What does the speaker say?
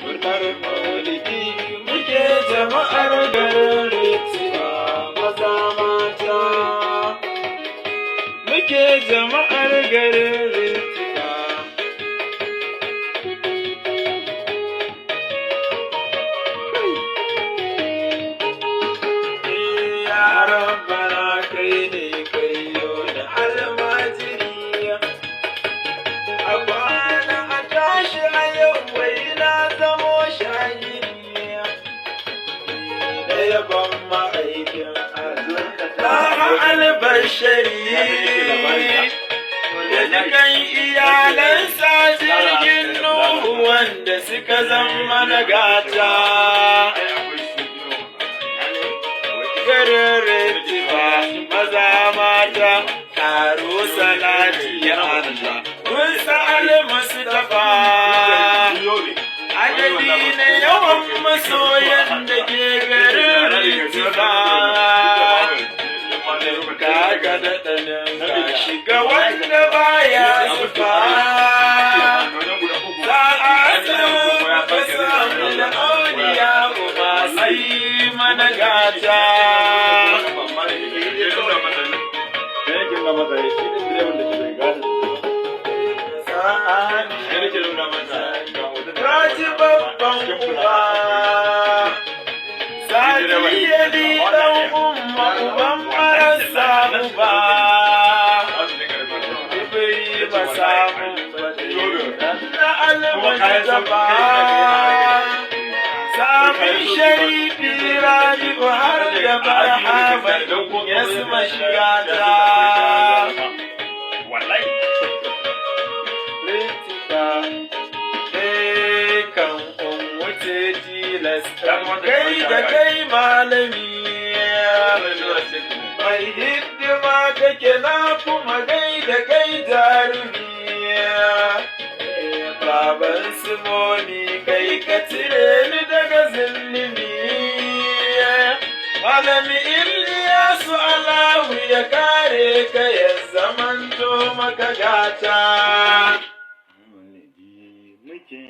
Murnar maulidi muke jama'ar garin Rittiya maza mata. Muke jama'ar garin Rittiya. Ya Rabbana kai ne kayo da almajiriya. A kwana a tashi a yau wai na zamo shahiriya. Da yabon ma'aikin Allah albashari. Da dukan iyalansa jirgin Nuhu wanda suka zama nagata. Garin Rittiya maza mata karo salati ya Allah. Kun sa'al Mustapha adadi na yawan masoyan da ke garin Rittiya. Kaga da ɗanin ka shiga wanda baya zufa. Sa'atu ka samu da auliya kuma sai mana gata. Raji babban uba, sadi yadi ɗan umma uban marasa uba. Ibiri ba samun na almaji gaba. Samun sharifi raji har da barhama ya suma shigata. Kai da kai malami mai hidima kake na kuma gai da kai jarumi. Baban Simoni kai ka cire ni daga zulumi. Malami Iliyasu Allahu ya kare ka ya zamanto maka gata.